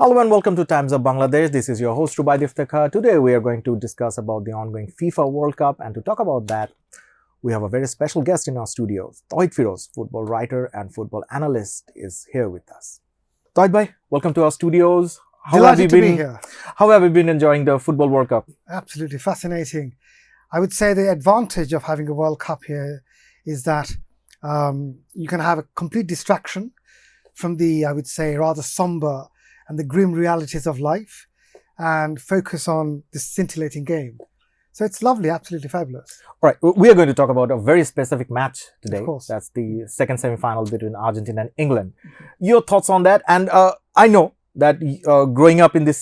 Hello and welcome to Times of Bangladesh. This is your host Rubaid Iftikhar. Today we are going to discuss about the ongoing FIFA World Cup, and to talk about that, we have a very special guest in our studios. Tawhid Firoz, football writer and football analyst, is here with us. Tawhid bhai, welcome to our studios. Delighted to be here. How have you been enjoying the football World Cup? Absolutely fascinating. I would say the advantage of having a World Cup here is that you can have a complete distraction from the, I would say, rather somber and the grim realities of life and focus on this scintillating game. So it's lovely, absolutely fabulous. All right, we are going to talk about a very specific match today. Of course. That's the second semi-final between Argentina and England. Your thoughts on that? And I know that growing up in the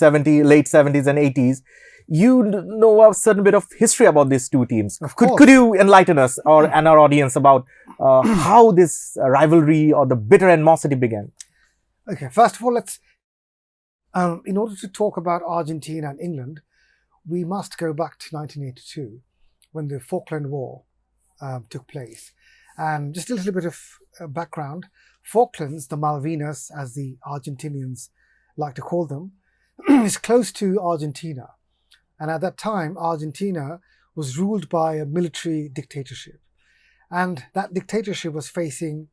late 70s and 80s, you know a certain bit of history about these two teams. Of course. Could you enlighten us and our audience about how this rivalry or the bitter animosity began? Okay, first of all, let's in order to talk about Argentina and England, we must go back to 1982 when the Falkland War took place. And just a little bit of background, Falklands, the Malvinas as the Argentinians like to call them, is close to Argentina. And at that time, Argentina was ruled by a military dictatorship. And that dictatorship was facing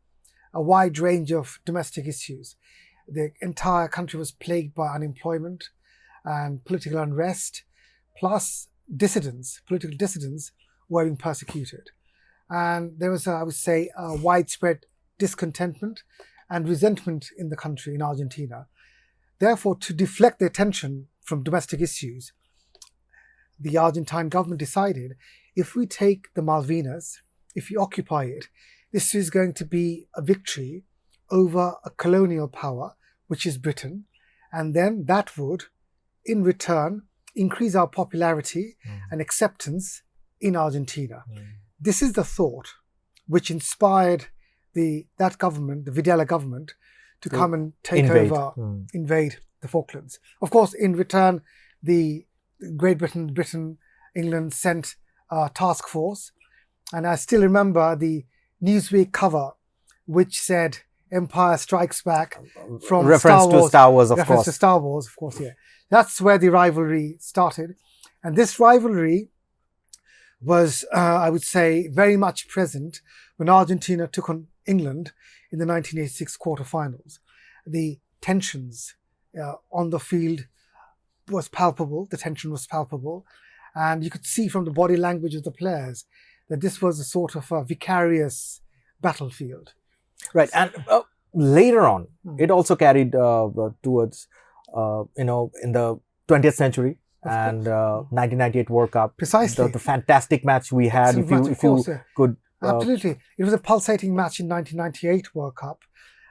a wide range of domestic issues. The entire country was plagued by unemployment and political unrest, plus political dissidents were being persecuted. And there was, I would say, a widespread discontentment and resentment in the country, in Argentina. Therefore, to deflect the attention from domestic issues, the Argentine government decided, if we take the Malvinas, if we occupy it, this is going to be a victory over a colonial power, which is Britain, and then that would, in return, increase our popularity and acceptance in Argentina. This is the thought which inspired that government, the Videla government, to come and invade the Falklands. Of course, in return, the Great Britain, England sent a task force, and I still remember the Newsweek cover, which said "Empire Strikes Back" from reference to Star Wars, of reference course. to Star Wars, of course. Yeah, that's where the rivalry started, and this rivalry was, I would say, very much present when Argentina took on England in the 1986 quarterfinals. The tensions on the field was palpable. The tension was palpable, and you could see from the body language of the players that this was a sort of a vicarious battlefield. Right, and later on, it also carried towards, in the 20th century and 1998 World Cup. Precisely. The fantastic match we had, if you could. Absolutely. It was a pulsating match in 1998 World Cup,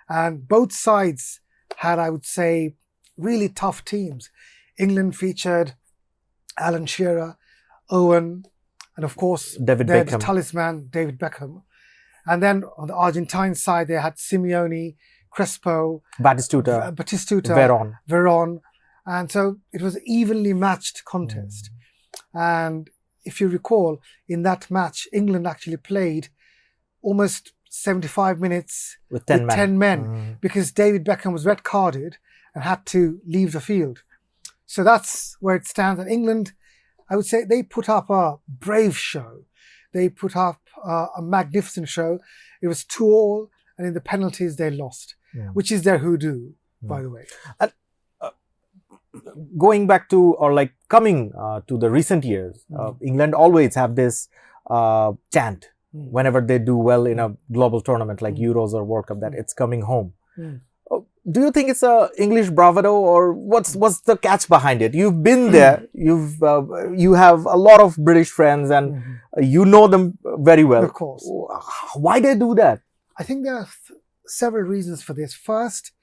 and both sides had, I would say, really tough teams. England featured Alan Shearer, Owen, and of course, David their Beckham. talisman, David Beckham. And then on the Argentine side, they had Simeone, Crespo, Batistuta, Veron. And so it was an evenly matched contest. And if you recall, in that match, England actually played almost 75 minutes with 10 men because David Beckham was red carded and had to leave the field. So that's where it stands. And England, I would say, they put up a brave show. They put up a magnificent show. It was 2-2, and in the penalties they lost, which is their hoodoo, by the way. And going back to, or like coming to the recent years, England always have this chant whenever they do well in a global tournament like Euros or World Cup, that it's coming home. Do you think it's a English bravado, or what's the catch behind it? You've been there. You have a lot of British friends, and you know them very well. Of course. Why they do that? I think there are several reasons for this. First,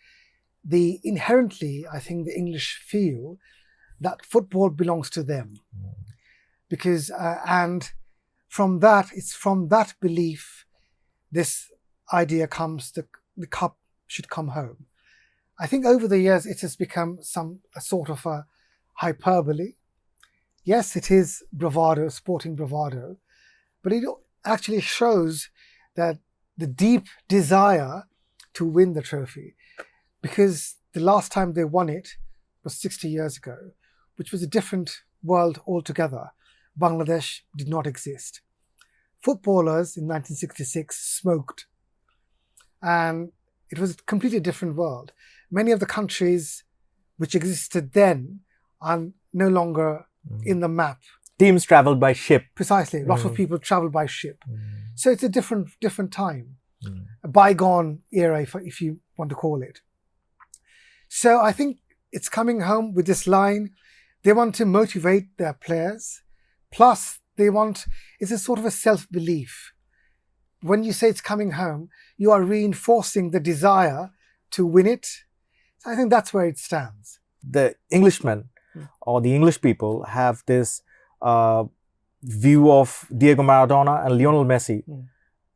inherently, I think the English feel that football belongs to them, because and from that, it's from that belief, this idea comes: the cup should come home. I think over the years it has become a sort of a hyperbole. Yes, it is bravado, sporting bravado, but it actually shows that the deep desire to win the trophy, because the last time they won it was 60 years ago, which was a different world altogether. Bangladesh did not exist. Footballers in 1966 smoked, and it was a completely different world. Many of the countries which existed then are no longer in the map. Teams traveled by ship. Precisely. A lot of people travel by ship. So it's a different time. A bygone era, if you want to call it. So I think it's coming home with this line. They want to motivate their players. Plus, it's a sort of a self-belief. When you say it's coming home, you are reinforcing the desire to win it. So I think that's where it stands. The Englishmen or the English people have this view of Diego Maradona and Lionel Messi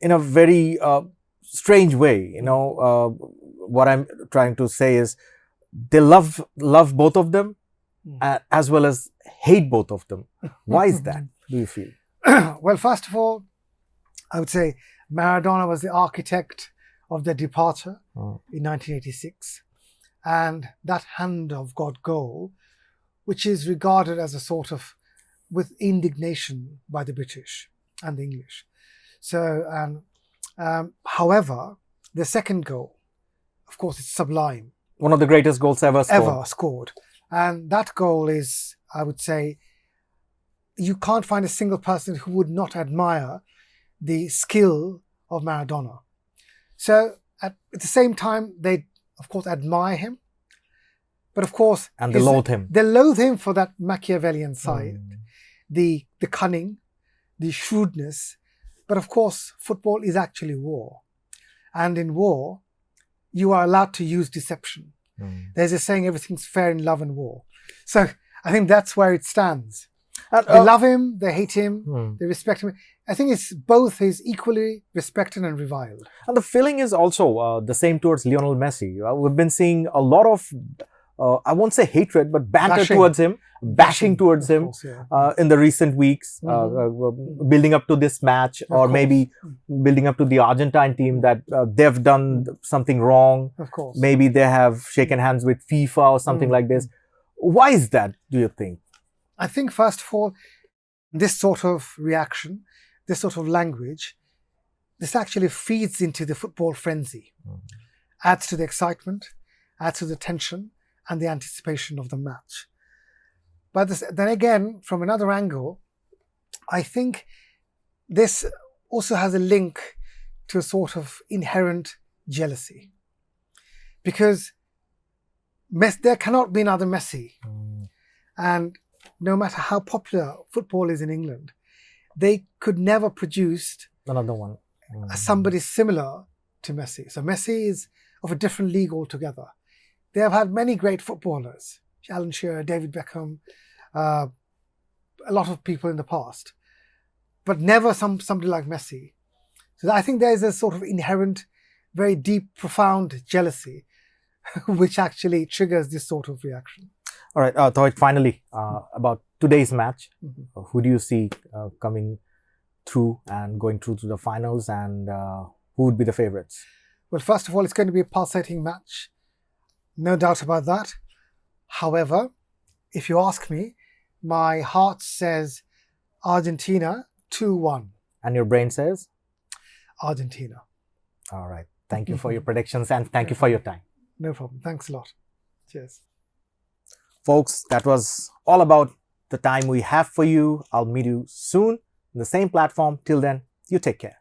in a very strange way. You know, what I'm trying to say is they love both of them as well as hate both of them. Why is that, do you feel? Well, first of all, I would say Maradona was the architect of their departure in 1986. And that hand of God goal, which is regarded as a sort of with indignation by the British and the English. So, however, the second goal, of course, it's sublime. One of the greatest goals ever scored. And that goal is, I would say, you can't find a single person who would not admire the skill of Maradona. So at the same time, they, of course, admire him. But of course... And they loathe him. They loathe him for that Machiavellian side, the cunning, the shrewdness. But of course, football is actually war. And in war, you are allowed to use deception. There's a saying, everything's fair in love and war. So I think that's where it stands. They love him, they hate him, they respect him. I think it's both is equally respected and reviled. And the feeling is also the same towards Lionel Messi. We've been seeing a lot of, I won't say hatred, but banter towards him, bashing towards him in the recent weeks, building up to this match, or maybe building up to the Argentine team that they've done something wrong. Of course. Maybe they have shaken hands with FIFA or something like this. Why is that, do you think? I think, first of all, this sort of reaction, this sort of language, this actually feeds into the football frenzy, adds to the excitement, adds to the tension and the anticipation of the match. But then again, from another angle, I think this also has a link to a sort of inherent jealousy. Because there cannot be another Messi. And no matter how popular football is in England, they could never produce another one. Somebody similar to Messi. So Messi is of a different league altogether. They have had many great footballers, Alan Shearer, David Beckham, a lot of people in the past, but never somebody like Messi. So I think there's a sort of inherent, very deep, profound jealousy, which actually triggers this sort of reaction. All right, Tawfiq, finally, about today's match, who do you see coming through and going through to the finals, and who would be the favourites? Well, first of all, it's going to be a pulsating match. No doubt about that. However, if you ask me, my heart says Argentina 2-1. And your brain says? Argentina. All right. Thank you for your predictions and thank you for your time. No problem. Thanks a lot. Cheers. Folks, that was all about the time we have for you. I'll meet you soon on the same platform. Till then, you take care.